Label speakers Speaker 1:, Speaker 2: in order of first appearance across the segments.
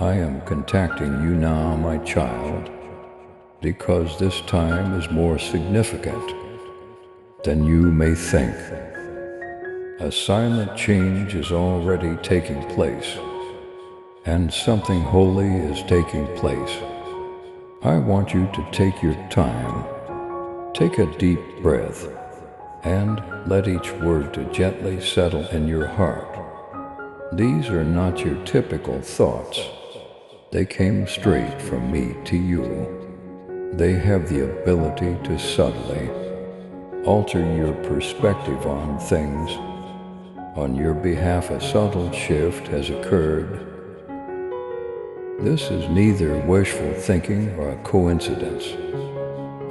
Speaker 1: I am contacting you now, my child, because this time is more significant than you may think. A silent change is already taking place, and something holy is taking place. I want you to take your time, take a deep breath, and let each word to gently settle in your heart. These are not your typical thoughts. They came straight from me to you. They have the ability to subtly alter your perspective on things. On your behalf, a subtle shift has occurred. This is neither wishful thinking or a coincidence.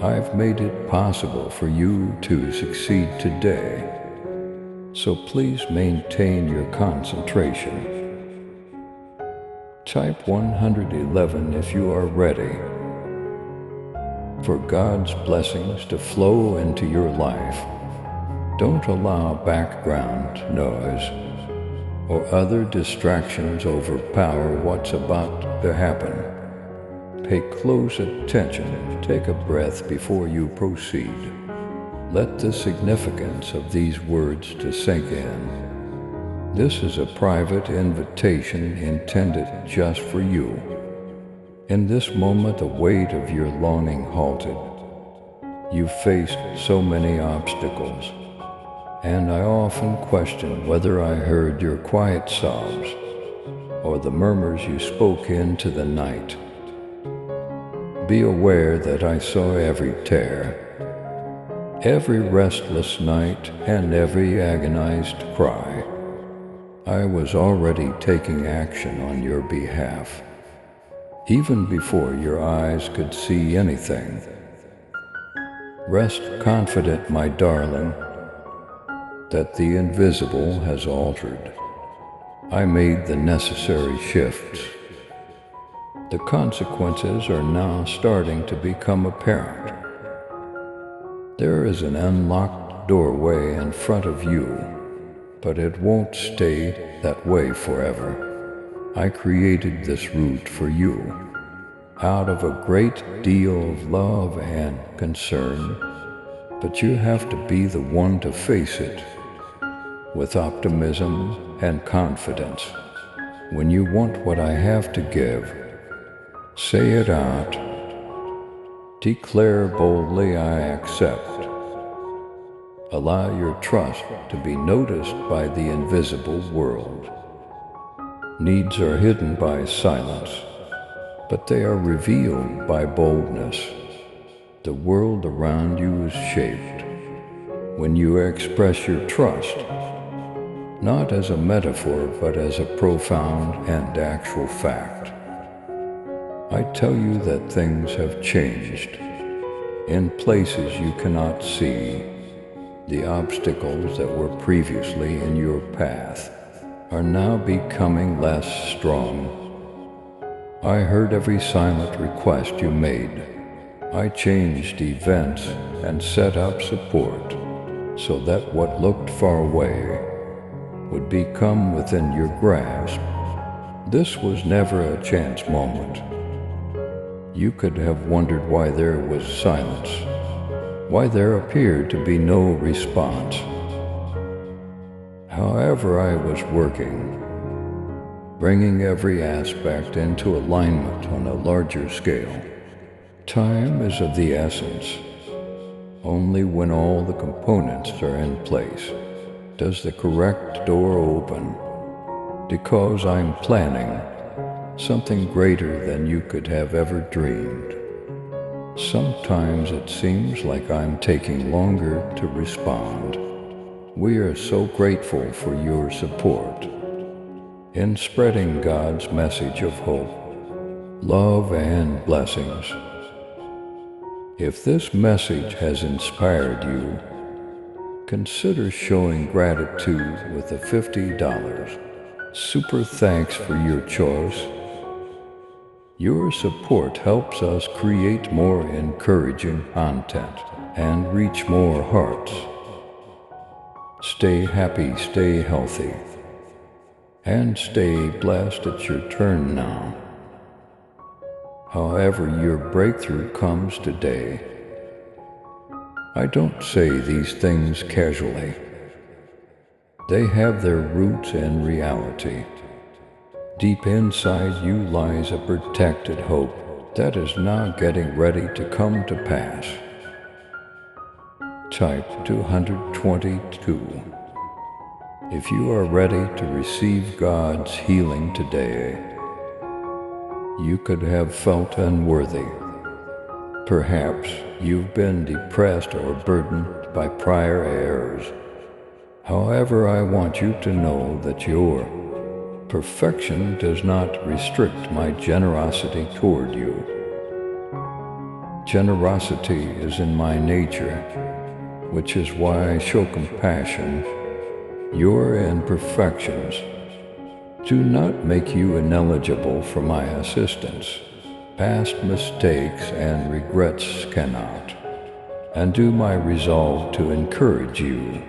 Speaker 1: I've made it possible for you to succeed today. So please maintain your concentration. Type 111 if you are ready for God's blessings to flow into your life. Don't allow background noise or other distractions overpower what's about to happen. Pay close attention. Take a breath before you proceed. Let the significance of these words to sink in. This is a private invitation intended just for you. In this moment, the weight of your longing halted. You faced so many obstacles, and I often question whether I heard your quiet sobs or the murmurs you spoke into the night. Be aware that I saw every tear, every restless night, and every agonized cry. I was already taking action on your behalf, even before your eyes could see anything. Rest confident, my darling, that the invisible has altered. I made the necessary shifts. The consequences are now starting to become apparent. There is an unlocked doorway in front of you, but it won't stay that way forever. I created this route for you out of a great deal of love and concern, but you have to be the one to face it with optimism and confidence. When you want what I have to give, say it out. Declare boldly, I accept. Allow your trust to be noticed by the invisible world. Needs are hidden by silence, but they are revealed by boldness. The world around you is shaped when you express your trust, not as a metaphor, but as a profound and actual fact. I tell you that things have changed in places you cannot see. The obstacles that were previously in your path are now becoming less strong. I heard every silent request you made. I changed events and set up support so that what looked far away would become within your grasp. This was never a chance moment. You could have wondered why there was silence, why there appeared to be no response. However, I was working, bringing every aspect into alignment on a larger scale. Time is of the essence. Only when all the components are in place does the correct door open, because I'm planning something greater than you could have ever dreamed. Sometimes it seems like I'm taking longer to respond. We are so grateful for your support in spreading God's message of hope, love, and blessings. If this message has inspired you, consider showing gratitude with a $50 super thanks for your choice. Your support helps us create more encouraging content and reach more hearts. Stay happy, stay healthy, and stay blessed. It's your turn now. however your breakthrough comes today. I don't say these things casually. They have their roots in reality. Deep inside you lies a protected hope that is now getting ready to come to pass. Type 222. If you are ready to receive God's healing today, you could have felt unworthy. Perhaps you've been depressed or burdened by prior errors. However, I want you to know that your perfection does not restrict my generosity toward you. Generosity is in my nature, which is why I show compassion. Your imperfections do not make you ineligible for my assistance. Past mistakes and regrets cannot, and do my resolve to encourage you.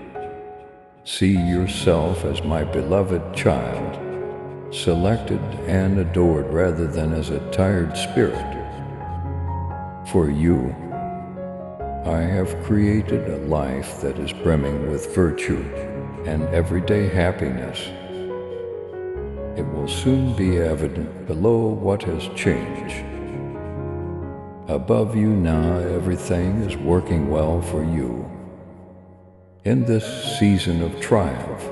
Speaker 1: See yourself as my beloved child, selected and adored rather than as a tired spirit. For you, I have created a life that is brimming with virtue and everyday happiness. It will soon be evident below what has changed. Above you now, everything is working well for you. In this season of triumph,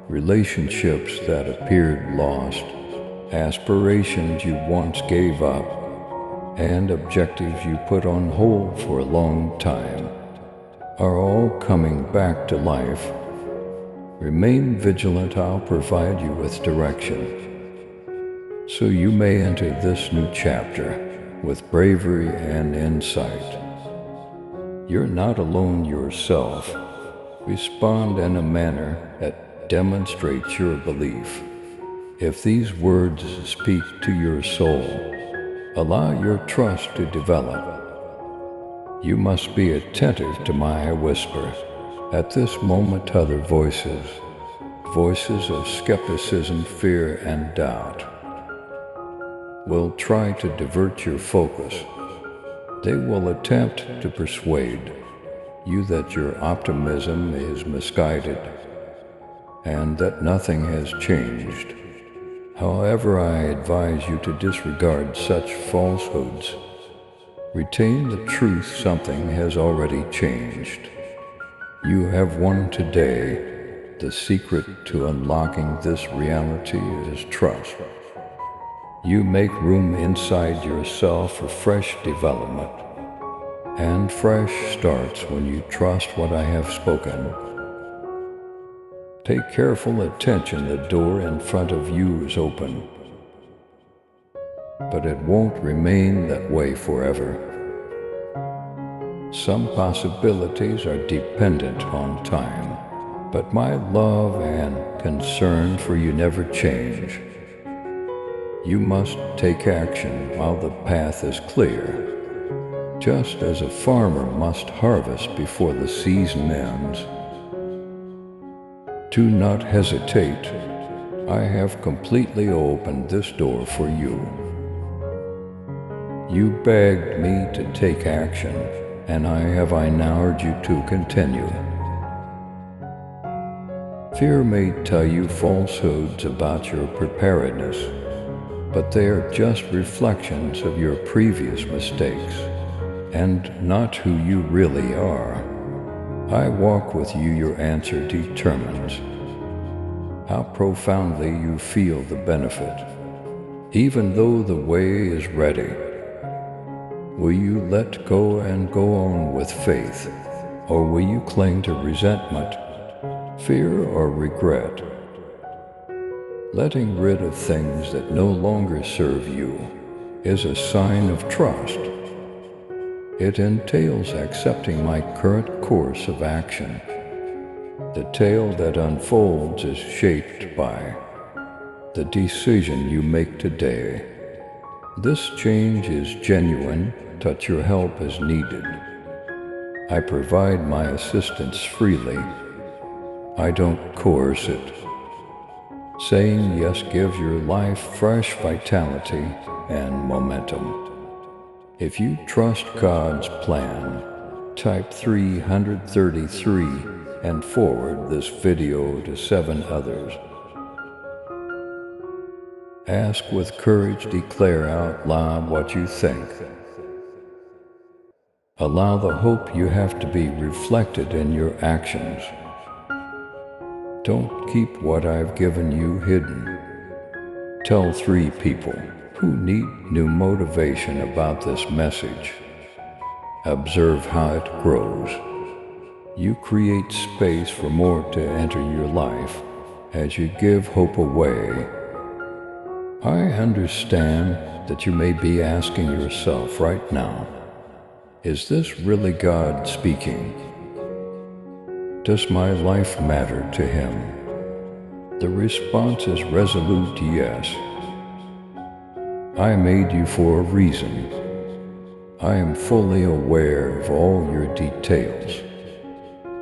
Speaker 1: relationships that appeared lost, aspirations you once gave up, and objectives you put on hold for a long time are all coming back to life. Remain vigilant, I'll provide you with direction, so you may enter this new chapter with bravery and insight. You're not alone yourself. Respond in a manner that demonstrates your belief. If these words speak to your soul, allow your trust to develop. You must be attentive to my whisper. At this moment, other voices of skepticism, fear, and doubt, will try to divert your focus. They will attempt to persuade you that your optimism is misguided and that nothing has changed. However, I advise you to disregard such falsehoods. Retain the truth, something has already changed. You have won today. The secret to unlocking this reality is trust. You make room inside yourself for fresh development, and fresh starts when you trust what I have spoken. Pay careful attention, the door in front of you is open, but it won't remain that way forever. Some possibilities are dependent on time, but my love and concern for you never change. You must take action while the path is clear, just as a farmer must harvest before the season ends. Do not hesitate. I have completely opened this door for you. You begged me to take action, and I have implored you to continue. Fear may tell you falsehoods about your preparedness, but they are just reflections of your previous mistakes, and not who you really are. I walk with you, your answer determines how profoundly you feel the benefit, even though the way is ready. Will you let go and go on with faith, or will you cling to resentment, fear, or regret? Letting rid of things that no longer serve you is a sign of trust. It entails accepting my current course of action. The tale that unfolds is shaped by the decision you make today. This change is genuine, but your help is needed. I provide my assistance freely. I don't coerce it. Saying yes gives your life fresh vitality and momentum. If you trust God's plan, type 333 and forward this video to 7 others. Ask with courage, declare out loud what you think. Allow the hope you have to be reflected in your actions. Don't keep what I've given you hidden. Tell 3 people who need new motivation about this message. Observe how it grows. You create space for more to enter your life as you give hope away. I understand that you may be asking yourself right now, is this really God speaking? Does my life matter to Him? The response is resolute yes. I made you for a reason. I am fully aware of all your details.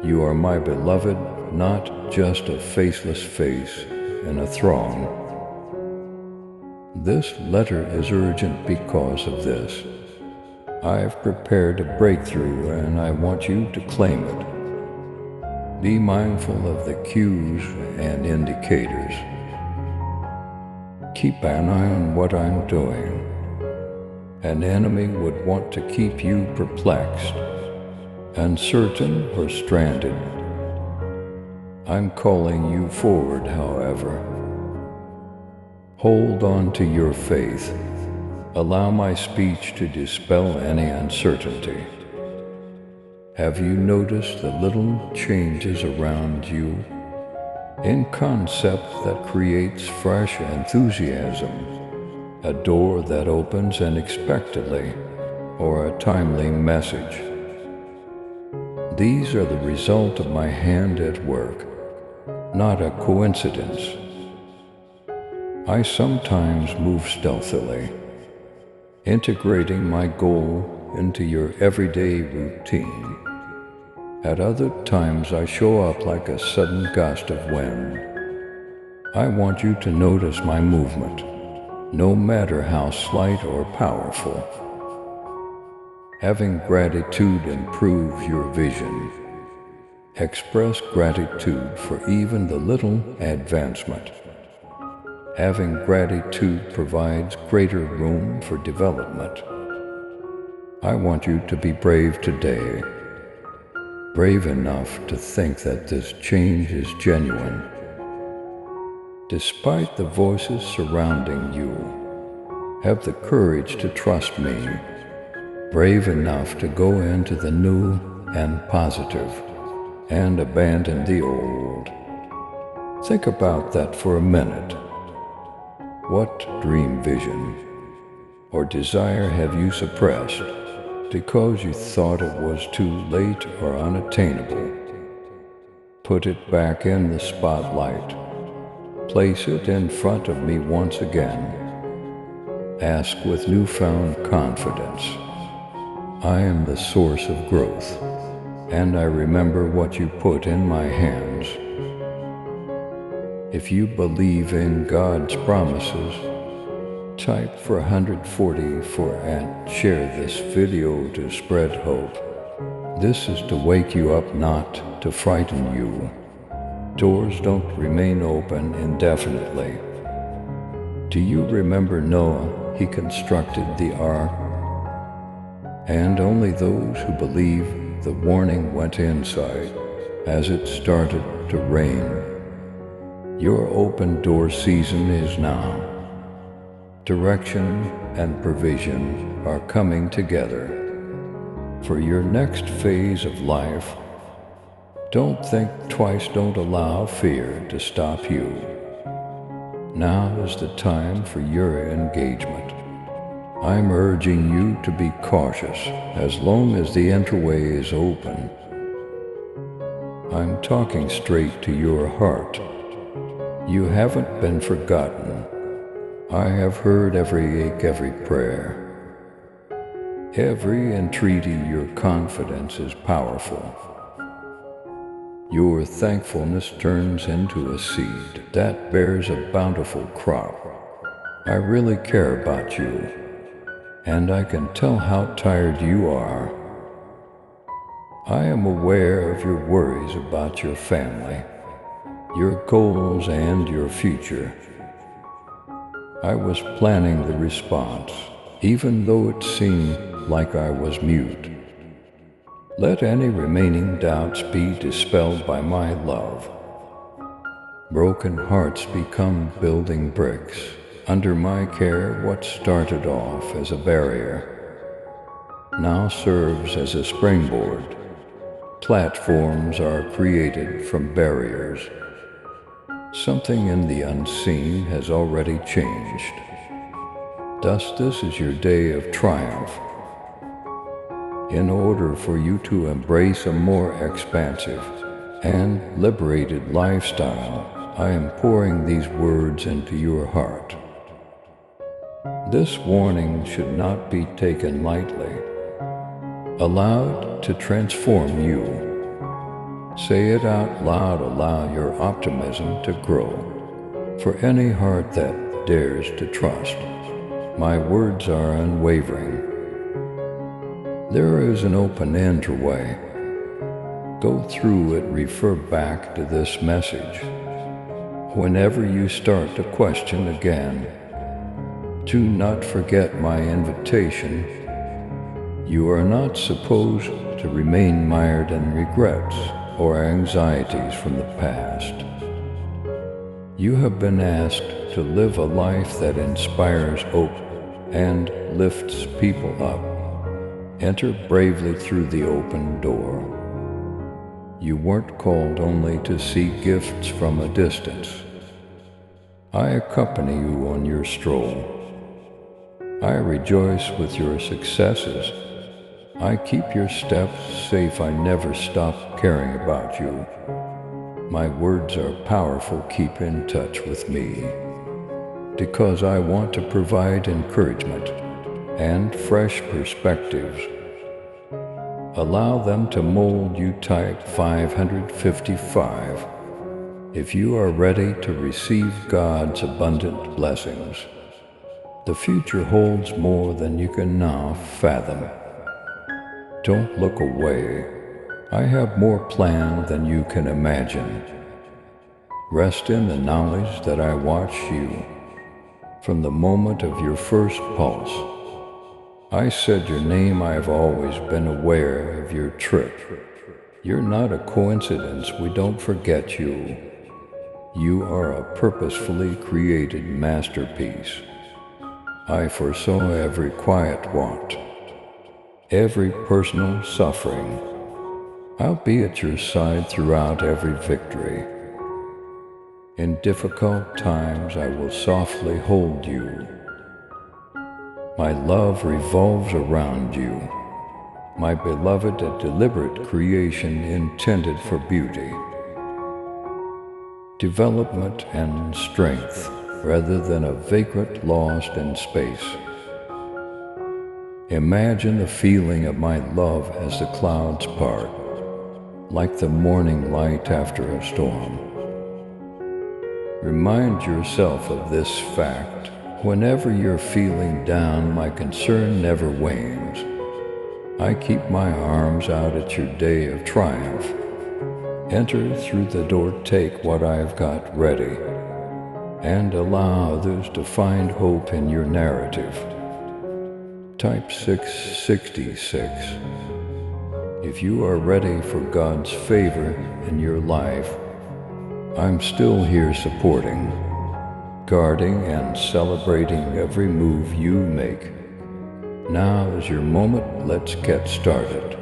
Speaker 1: You are my beloved, not just a faceless face in a throng. This letter is urgent because of this. I've prepared a breakthrough and I want you to claim it. Be mindful of the cues and indicators. Keep an eye on what I'm doing. An enemy would want to keep you perplexed, uncertain, or stranded. I'm calling you forward, however. Hold on to your faith. Allow my speech to dispel any uncertainty. Have you noticed the little changes around you? In concept that creates fresh enthusiasm, a door that opens unexpectedly, or a timely message. These are the result of my hand at work, not a coincidence. I sometimes move stealthily, integrating my goal into your everyday routine. At other times I show up like a sudden gust of wind. I want you to notice my movement, no matter how slight or powerful. Having gratitude improves your vision. Express gratitude for even the little advancement. Having gratitude provides greater room for development. I want you to be brave today. Brave enough to think that this change is genuine. Despite the voices surrounding you, have the courage to trust me. Brave enough to go into the new and positive and abandon the old. Think about that for a minute. What dream, vision, or desire have you suppressed because you thought it was too late or unattainable? Put it back in the spotlight. Place it in front of me once again. Ask with newfound confidence. I am the source of growth, and I remember what you put in my hands. If you believe in God's promises, type 444 and share this video to spread hope. This is to wake you up, not to frighten you. Doors don't remain open indefinitely. Do you remember Noah? He constructed the ark, and only those who believed the warning went inside as it started to rain. Your open door season is now. Direction and provision are coming together. For your next phase of life, don't think twice, don't allow fear to stop you. Now is the time for your engagement. I'm urging you to be cautious as long as the entryway is open. I'm talking straight to your heart. You haven't been forgotten. I have heard every ache, every prayer. Every entreaty, your confidence is powerful. Your thankfulness turns into a seed that bears a bountiful crop. I really care about you. and I can tell how tired you are. I am aware of your worries about your family, your goals, and your future. I was planning the response, even though it seemed like I was mute. Let any remaining doubts be dispelled by my love. Broken hearts become building bricks. Under my care, what started off as a barrier now serves as a springboard. Platforms are created from barriers. Something in the unseen has already changed. Thus, this is your day of triumph. In order for you to embrace a more expansive and liberated lifestyle, I am pouring these words into your heart. This warning should not be taken lightly. Allowed to transform you. Say it out loud, allow your optimism to grow. For any heart that dares to trust, my words are unwavering. There is an open entryway. Go through it, refer back to this message. Whenever you start to question again, do not forget my invitation. You are not supposed to remain mired in regrets or anxieties from the past. You have been asked to live a life that inspires hope and lifts people up. Enter bravely through the open door. You weren't called only to see gifts from a distance. I accompany you on your stroll. I rejoice with your successes. I keep your steps safe. I never stop caring about you. My words are powerful. Keep in touch with me, because I want to provide encouragement and fresh perspectives. Allow them to mold you. Type 555 if you are ready to receive God's abundant blessings. The future holds more than you can now fathom. Don't look away. I have more planned than you can imagine. Rest in the knowledge that I watch you from the moment of your first pulse. I said your name. I have always been aware of your trip. You're not a coincidence. We don't forget you. You are a purposefully created masterpiece. I foresaw every quiet want, every personal suffering. I'll be at your side throughout every victory. In difficult times, I will softly hold you. My love revolves around you, my beloved, a deliberate creation intended for beauty, development, and strength, rather than a vagrant lost in space. Imagine the feeling of my love as the clouds part, like the morning light after a storm. Remind yourself of this fact. Whenever you're feeling down, my concern never wanes. I keep my arms out at your day of triumph. Enter through the door, take what I've got ready, and allow others to find hope in your narrative. Type 666 if you are ready for God's favor in your life. I'm still here supporting, guarding, and celebrating every move you make. Now is your moment. Let's get started.